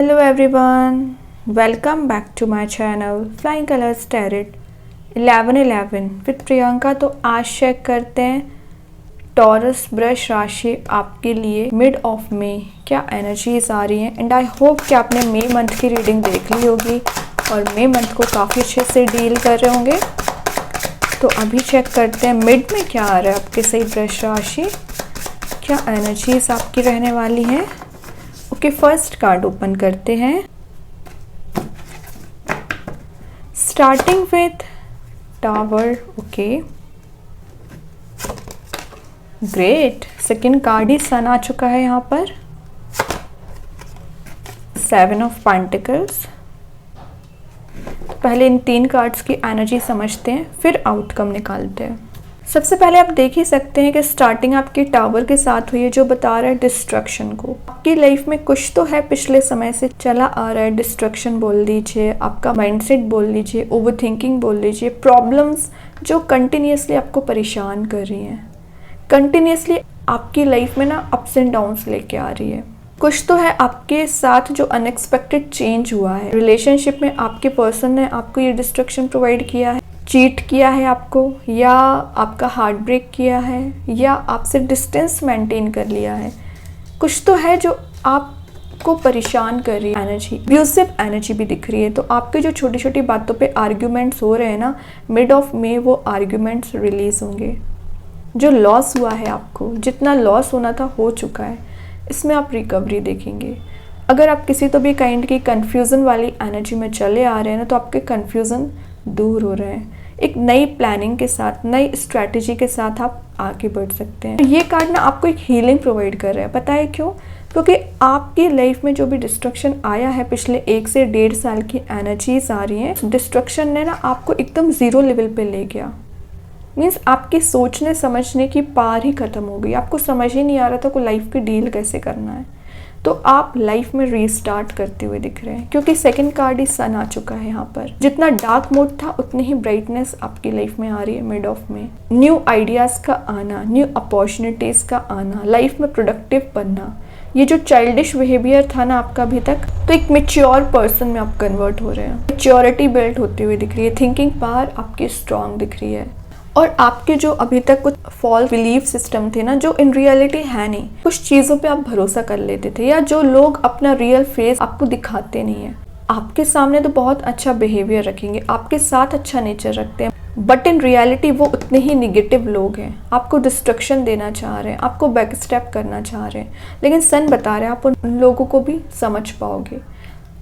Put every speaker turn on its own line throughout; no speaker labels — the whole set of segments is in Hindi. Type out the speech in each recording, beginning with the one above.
Hello everyone, welcome back to my channel Flying Colors Tarot 1111 with Priyanka. तो आज चेक करते हैं टॉरस वृष राशि आपके लिए मिड ऑफ मे क्या एनर्जीज आ रही हैं। एंड आई होप कि आपने मे मंथ की रीडिंग देख ली होगी और मे मंथ को काफ़ी अच्छे से डील कर रहे होंगे। तो अभी चेक करते हैं मिड में क्या आ रहा है आपके सही वृष राशि, क्या एनर्जीज आपकी रहने वाली हैं। ओके, फर्स्ट कार्ड ओपन करते हैं, starting with tower. Okay great, second card ही सन आ चुका है यहाँ पर, 7 ऑफ पेंटिकल्स। पहले इन 3 कार्ड्स की एनर्जी समझते हैं, फिर आउटकम निकालते हैं। सबसे पहले आप देख ही सकते हैं कि स्टार्टिंग आपके टावर के साथ हुई है, जो बता रहा है डिस्ट्रक्शन को। आपकी लाइफ में कुछ तो है पिछले समय से चला आ रहा है, डिस्ट्रक्शन बोल लीजिए, आपका माइंडसेट बोल लीजिए, ओवरथिंकिंग बोल लीजिए, प्रॉब्लम्स जो कंटिन्यूसली आपको परेशान कर रही हैं, कंटिन्यूसली आपकी लाइफ में ना अप्स एंड डाउन्स लेके आ रही है। कुछ तो है आपके साथ जो अनएक्सपेक्टेड चेंज हुआ है रिलेशनशिप में, आपके पर्सन ने आपको ये डिस्ट्रक्शन प्रोवाइड किया है, चीट किया है आपको, या आपका हार्ट ब्रेक किया है, या आपसे डिस्टेंस मेंटेन कर लिया है। कुछ तो है जो आपको परेशान कर रही है। एनर्जी अब्यूसिव एनर्जी भी दिख रही है। तो आपके जो छोटी छोटी बातों पे आर्ग्यूमेंट्स हो रहे हैं ना, मिड ऑफ में वो आर्ग्यूमेंट्स रिलीज होंगे। जो लॉस हुआ है आपको, जितना लॉस होना था हो चुका है, इसमें आप रिकवरी देखेंगे। अगर आप किसी तो भी काइंड की कन्फ्यूज़न वाली एनर्जी में चले आ रहे हैं ना, तो आपके कन्फ्यूज़न दूर हो रहे हैं। एक नई प्लानिंग के साथ, नई स्ट्रैटेजी के साथ आप आगे बढ़ सकते हैं। ये कार्ड ना आपको एक हीलिंग प्रोवाइड कर रहा है। पता है क्यों? क्योंकि आपकी लाइफ में जो भी डिस्ट्रक्शन आया है, पिछले 1 से 1.5 साल की एनर्जीज आ रही हैं, डिस्ट्रक्शन ने ना आपको एकदम ज़ीरो लेवल पे ले गया। मीन्स आपकी सोचने समझने की पार ही ख़त्म हो गई। आपको समझ ही नहीं आ रहा था को लाइफ की डील कैसे करना है। तो आप लाइफ में रीस्टार्ट करते हुए दिख रहे हैं, क्योंकि सेकंड कार्ड ही सन आ चुका है यहाँ पर। जितना डार्क मोड था उतनी ही ब्राइटनेस आपकी लाइफ में आ रही है मिड ऑफ में। न्यू आइडियाज़ का आना, न्यू अपॉर्चुनिटीज़ का आना, लाइफ में प्रोडक्टिव बनना। ये जो चाइल्डिश बिहेवियर था ना आपका अभी तक, तो एक मेच्योर पर्सन में आप कन्वर्ट हो रहे हैं। मेच्योरिटी बिल्ड होती हुई दिख रही है, थिंकिंग पावर आपकी स्ट्रांग दिख रही है। और आपके जो अभी तक कुछ फॉल्स बिलीफ सिस्टम थे ना, जो इन रियलिटी है नहीं, कुछ चीज़ों पे आप भरोसा कर लेते थे, या जो लोग अपना रियल फेस आपको दिखाते नहीं है। आपके सामने तो बहुत अच्छा बिहेवियर रखेंगे, आपके साथ अच्छा नेचर रखते हैं, बट इन रियलिटी वो उतने ही निगेटिव लोग हैं। आपको डिस्ट्रक्शन देना चाह रहे हैं, आपको बैक स्टेप करना चाह रहे हैं। लेकिन सन बता रहे हैं आप उन लोगों को भी समझ पाओगे।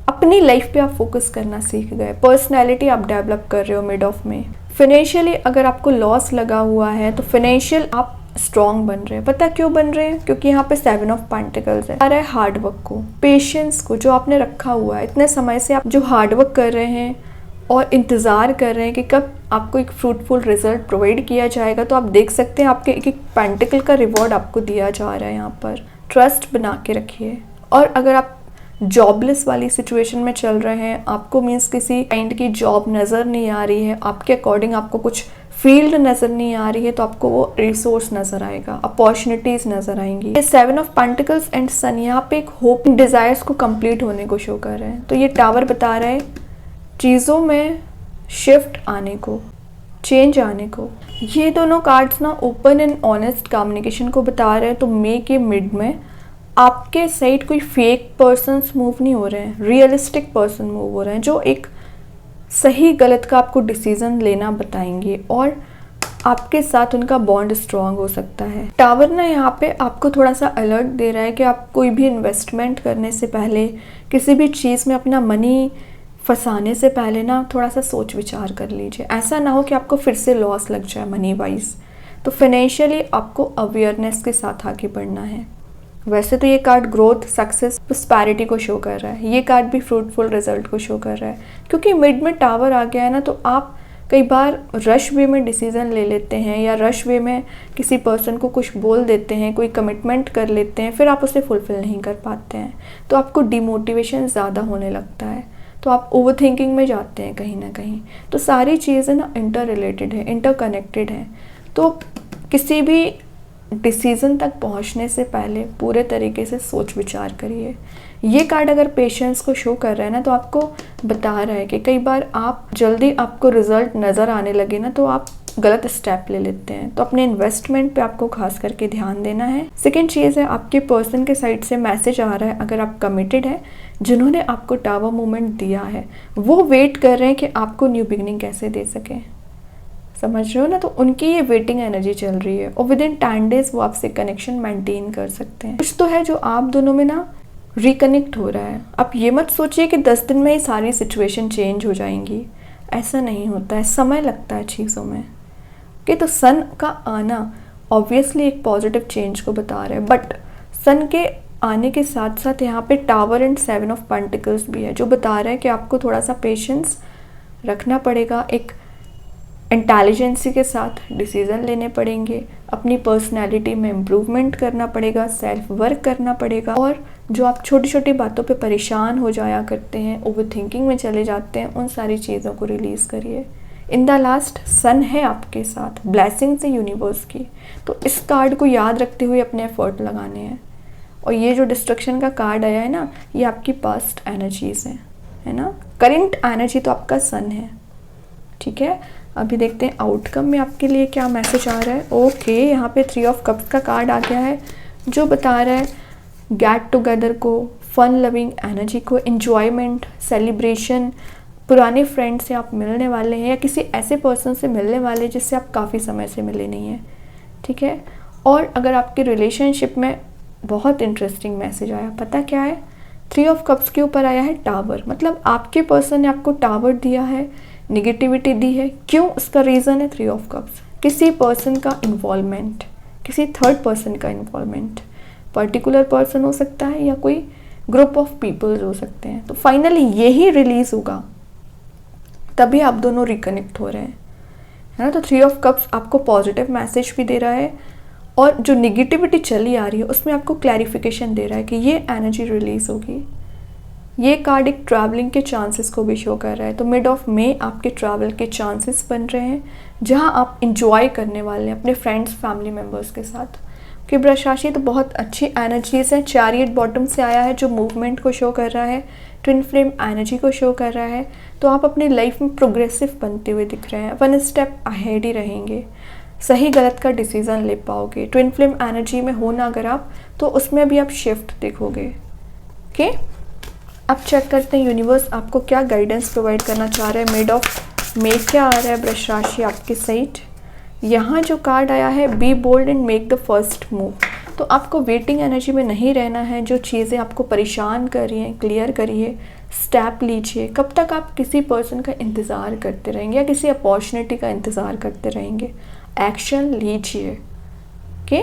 अपनी लाइफ पे आप फोकस करना सीख गए, पर्सनैलिटी आप डेवलप कर रहे हो मिड ऑफ में। फाइनेंशियली अगर आपको लॉस लगा हुआ है तो फाइनेंशियल आप स्ट्रॉन्ग बन रहे हैं। पता क्यों बन रहे हैं? क्योंकि यहाँ पे 7 ऑफ पेंटिकल्स है। आ रहा है हार्ड वर्क को, पेशेंस को, जो आपने रखा हुआ है इतने समय से। आप जो हार्ड वर्क कर रहे हैं और इंतज़ार कर रहे हैं कि कब आपको एक फ्रूटफुल रिजल्ट प्रोवाइड किया जाएगा, तो आप देख सकते हैं आपके एक पेंटिकल का रिवॉर्ड आपको दिया जा रहा है यहाँ पर। ट्रस्ट बना के रखिए। और अगर आप जॉबलेस वाली सिचुएशन में चल रहे हैं, आपको मीन्स किसी काइंड की जॉब नज़र नहीं आ रही है, आपके अकॉर्डिंग आपको कुछ फील्ड नज़र नहीं आ रही है, तो आपको वो रिसोर्स नज़र आएगा, अपॉर्चुनिटीज़ नज़र आएंगी। ये 7 ऑफ पेंटिकल्स एंड सन यहाँ पे एक होप, डिज़ायर्स को कंप्लीट होने को शो कर रहे हैं। तो ये टावर बता रहा है चीज़ों में शिफ्ट आने को, चेंज आने को। ये दोनों कार्ड्स ना ओपन एंड ऑनेस्ट कम्युनिकेशन को बता रहे हैं। तो मे के मिड में आपके साइड कोई फेक पर्सन्स मूव नहीं हो रहे हैं, रियलिस्टिक पर्सन मूव हो रहे हैं, जो एक सही गलत का आपको डिसीजन लेना बताएंगे और आपके साथ उनका बॉन्ड स्ट्रांग हो सकता है। टावर ना यहाँ पे आपको थोड़ा सा अलर्ट दे रहा है कि आप कोई भी इन्वेस्टमेंट करने से पहले, किसी भी चीज़ में अपना मनी फंसाने से पहले ना थोड़ा सा सोच विचार कर लीजिए। ऐसा ना हो कि आपको फिर से लॉस लग जाए मनी वाइज। तो फाइनेंशियली आपको अवेयरनेस के साथ आगे बढ़ना है। वैसे तो ये कार्ड ग्रोथ, सक्सेस, प्रॉस्पेरिटी को शो कर रहा है। ये कार्ड भी फ्रूटफुल रिजल्ट को शो कर रहा है, क्योंकि मिड में टावर आ गया है ना। तो आप कई बार रश वे में डिसीज़न ले लेते हैं, या रश वे में किसी पर्सन को कुछ बोल देते हैं, कोई कमिटमेंट कर लेते हैं, फिर आप उसे फुलफिल नहीं कर पाते हैं। तो आपको डिमोटिवेशन ज़्यादा होने लगता है, तो आप ओवर थिंकिंग में जाते हैं कहीं ना कहीं। तो सारी चीज़ें ना इंटर रिलेटेड है, इंटर कनेक्टेड है। तो किसी भी डिसीज़न तक पहुंचने से पहले पूरे तरीके से सोच विचार करिए ये कार्ड अगर पेशेंस को शो कर रहा है ना, तो आपको बता रहा है कि कई बार आप जल्दी आपको रिजल्ट नज़र आने लगे ना, तो आप गलत स्टेप ले लेते हैं। तो अपने इन्वेस्टमेंट पे आपको खास करके ध्यान देना है। सेकंड चीज़ है, आपके पर्सन के साइड से मैसेज आ रहा है, अगर आप कमिटेड है, जिन्होंने आपको टावर मूवमेंट दिया है वो वेट कर रहे हैं कि आपको न्यू बिगनिंग कैसे दे सकें। समझ रहे हो ना? तो उनकी ये वेटिंग एनर्जी चल रही है और विद इन 10 डेज वो आपसे कनेक्शन मेंटेन कर सकते हैं। कुछ तो है जो आप दोनों में ना रिकनेक्ट हो रहा है। आप ये मत सोचिए कि 10 दिन में ही सारी सिचुएशन चेंज हो जाएंगी, ऐसा नहीं होता है, समय लगता है चीज़ों में। कि तो सन का आना ऑब्वियसली एक पॉजिटिव चेंज को बता रहा है, बट सन के आने के साथ साथ यहाँ पे टावर एंड 7 ऑफ पेंटिकल्स भी है, जो बता रहा है कि आपको थोड़ा सा पेशेंस रखना पड़ेगा, एक इंटेलिजेंसी के साथ डिसीज़न लेने पड़ेंगे, अपनी पर्सनैलिटी में इम्प्रूवमेंट करना पड़ेगा, सेल्फ वर्क करना पड़ेगा, और जो आप छोटी छोटी बातों पे परेशान हो जाया करते हैं, ओवर थिंकिंग में चले जाते हैं, उन सारी चीज़ों को रिलीज़ करिए। इन द लास्ट सन है आपके साथ, ब्लेसिंग्स है यूनिवर्स की। तो इस कार्ड को याद रखते हुए अपने एफर्ट लगाने हैं। और ये जो डिस्ट्रक्शन का कार्ड आया है ना, ये आपकी पास्ट एनर्जीज़ हैं, है ना। करेंट एनर्जी तो आपका सन है, ठीक है। अभी देखते हैं आउटकम में आपके लिए क्या मैसेज आ रहा है। ओके, यहाँ पे 3 ऑफ कप्स का कार्ड आ गया है, जो बता रहा है गेट टुगेदर को, फन लविंग एनर्जी को, एन्जॉयमेंट, सेलिब्रेशन, पुराने फ्रेंड से आप मिलने वाले हैं या किसी ऐसे पर्सन से मिलने वाले जिससे आप काफ़ी समय से मिले नहीं हैं, ठीक है। और अगर आपके रिलेशनशिप में बहुत इंटरेस्टिंग मैसेज आया, पता क्या है, 3 ऑफ कप्स के ऊपर आया है टावर, मतलब आपके पर्सन ने आपको टावर दिया है, निगेटिविटी दी है। क्यों? उसका रीज़न है 3 ऑफ कप्स, किसी पर्सन का इन्वॉल्वमेंट, किसी थर्ड पर्सन का इन्वॉल्वमेंट, पर्टिकुलर पर्सन हो सकता है या कोई ग्रुप ऑफ पीपल्स हो सकते हैं। तो फाइनली यही रिलीज होगा, तभी आप दोनों रिकनेक्ट हो रहे हैं, है ना। तो 3 ऑफ कप्स आपको पॉजिटिव मैसेज भी दे रहा है, और जो निगेटिविटी चली आ रही है उसमें आपको क्लैरिफिकेशन दे रहा है कि ये एनर्जी रिलीज होगी। ये कार्ड एक ट्रैवलिंग के चांसेस को भी शो कर रहा है। तो मिड ऑफ मे आपके ट्रैवल के चांसेस बन रहे हैं, जहां आप इंजॉय करने वाले हैं अपने फ्रेंड्स फैमिली मेम्बर्स के साथ। कि वृष राशि तो बहुत अच्छी एनर्जीज है। चैरियट बॉटम से आया है, जो मूवमेंट को शो कर रहा है, ट्विन फ्लेम एनर्जी को शो कर रहा है। तो आप अपनी लाइफ में प्रोग्रेसिव बनते हुए दिख रहे हैं, 1 स्टेप अहेड ही रहेंगे, सही गलत का डिसीज़न ले पाओगे। ट्विन फ्लेम एनर्जी में हो ना अगर आप, तो उसमें भी आप शिफ्ट देखोगे। ओके, अब चेक करते हैं यूनिवर्स आपको क्या गाइडेंस प्रोवाइड करना चाह रहा है। मिड ऑफ मे क्या आ रहा है वृष राशि आपके साइड। यहाँ जो कार्ड आया है, be bold and make the first move. तो आपको वेटिंग एनर्जी में नहीं रहना है। जो चीज़ें आपको परेशान कर रही हैं, क्लियर करिए, स्टेप लीजिए। कब तक आप किसी पर्सन का इंतज़ार करते रहेंगे या किसी अपॉर्चुनिटी का इंतज़ार करते रहेंगे? एक्शन लीजिए। ओके,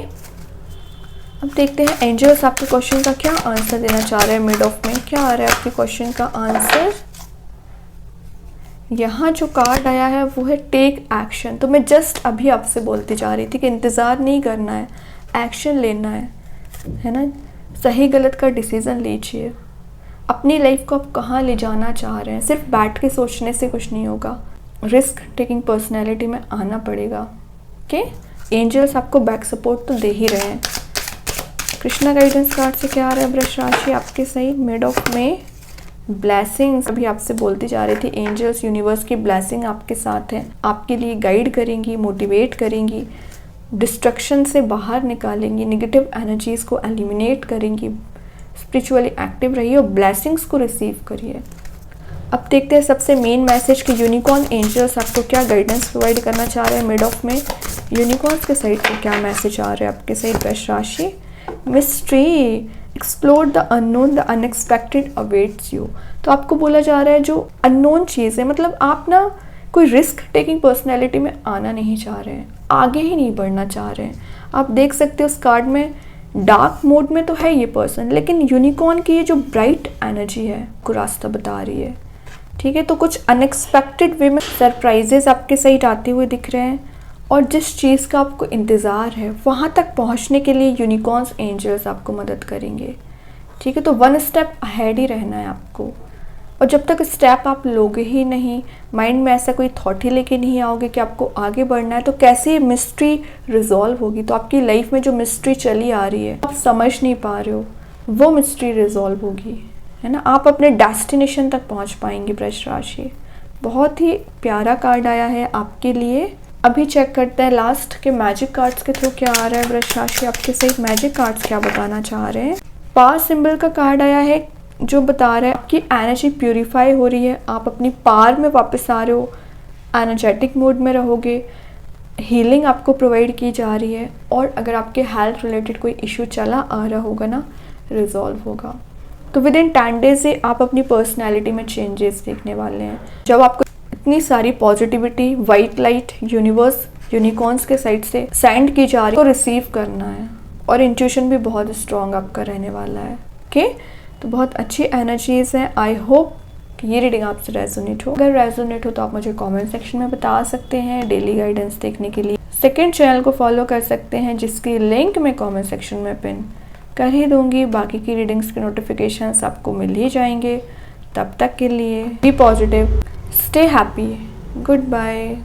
अब देखते हैं एंजल्स आपके क्वेश्चन का क्या आंसर देना चाह रहे हैं। मिड ऑफ में क्या आ रहा है आपके क्वेश्चन का आंसर। यहाँ जो कार्ड आया है वो है टेक एक्शन। तो मैं जस्ट अभी आपसे बोलती जा रही थी कि इंतज़ार नहीं करना है, एक्शन लेना है ना। सही गलत का डिसीज़न लीजिए। अपनी लाइफ को आप कहाँ ले जाना चाह रहे हैं, सिर्फ बैठ के सोचने से कुछ नहीं होगा, रिस्क टेकिंग पर्सनैलिटी में आना पड़ेगा। ओके, एंजल्स आपको बैक सपोर्ट तो दे ही रहे हैं। कृष्णा गाइडेंस कार्ड से क्या आ रहा है वृष राशि आपके सही। मिड ऑफ में ब्लेसिंग्स, अभी आपसे बोलती जा रही थी, एंजल्स यूनिवर्स की ब्लेसिंग आपके साथ है, आपके लिए गाइड करेंगी, मोटिवेट करेंगी, डिस्ट्रक्शन से बाहर निकालेंगी, नेगेटिव एनर्जीज़ को एलिमिनेट करेंगी। स्पिरिचुअली एक्टिव रहिए और ब्लेसिंग्स को रिसीव करिए। अब देखते हैं सबसे मेन मैसेज कि यूनिकॉर्न एंजल्स आपको क्या गाइडेंस प्रोवाइड करना चाह रहे हैं। मिड ऑफ में यूनिकॉर्न्स के साइड पे क्या मैसेज आ रहे हैं आपके साइड वृष राशि। Mystery, explore the unknown, the unexpected awaits you. तो आपको बोला जा रहा है जो अननोन चीज़ है, मतलब आप ना कोई रिस्क टेकिंग पर्सनैलिटी में आना नहीं चाह रहे हैं, आगे ही नहीं बढ़ना चाह रहे हैं। आप देख सकते हो उस कार्ड में डार्क मोड में तो है ये पर्सन, लेकिन यूनिकॉर्न की ये जो ब्राइट एनर्जी है को रास्ता बता रही है। ठीक है, तो कुछ अनएक्सपेक्टेड वे में सरप्राइजेस आपके साइड आते हुए दिख रहे हैं, और जिस चीज़ का आपको इंतज़ार है वहाँ तक पहुँचने के लिए यूनिकॉर्न्स एंजल्स आपको मदद करेंगे। ठीक है, तो 1 स्टेप अहेड ही रहना है आपको। और जब तक स्टेप आप लोगे ही नहीं, माइंड में ऐसा कोई थॉट ही लेके नहीं आओगे कि आपको आगे बढ़ना है, तो कैसे ये मिस्ट्री रिजॉल्व होगी। तो आपकी लाइफ में जो मिस्ट्री चली आ रही है आप समझ नहीं पा रहे हो, वो मिस्ट्री रिजॉल्व होगी, है ना। आप अपने डेस्टिनेशन तक पहुंच पाएंगे वृष राशि। बहुत ही प्यारा कार्ड आया है आपके लिए। अभी चेक करते हैं लास्ट के मैजिक कार्ड्स के थ्रू क्या आ रहा है वृष राशि आपके सहित। मैजिक कार्ड्स क्या बताना चाह रहे हैं। पावर सिंबल का कार्ड आया है जो बता रहा है आपकी एनर्जी प्यूरिफाई हो रही है, आप अपनी पावर में वापस आ रहे हो, एनर्जेटिक मोड में रहोगे, हीलिंग आपको प्रोवाइड की जा रही है। और अगर आपके हेल्थ रिलेटेड कोई इशू चला आ रहा होगा ना, रिजॉल्व होगा। तो विद इन 10 डेज से आप अपनी पर्सनैलिटी में चेंजेस देखने वाले हैं। जब आपको इतनी सारी positivity, white light, universe, unicorns के साइड से सेंड की जा रही है, तो रिसीव करना है। और इंट्यूशन भी बहुत स्ट्रॉन्ग आपका रहने वाला है। ओके, तो बहुत अच्छी एनर्जीज हैं। आई होप कि ये रीडिंग आपसे रेजोनेट हो। अगर रेजोनेट हो तो आप मुझे कमेंट सेक्शन में बता सकते हैं। डेली गाइडेंस देखने के लिए सेकंड चैनल को फॉलो कर सकते हैं, जिसकी लिंक मैं कमेंट सेक्शन में पिन कर ही दूंगी। बाकी की रीडिंग्स के नोटिफिकेशंस आपको मिल ही जाएंगे। तब तक के लिए be positive, stay happy, good bye.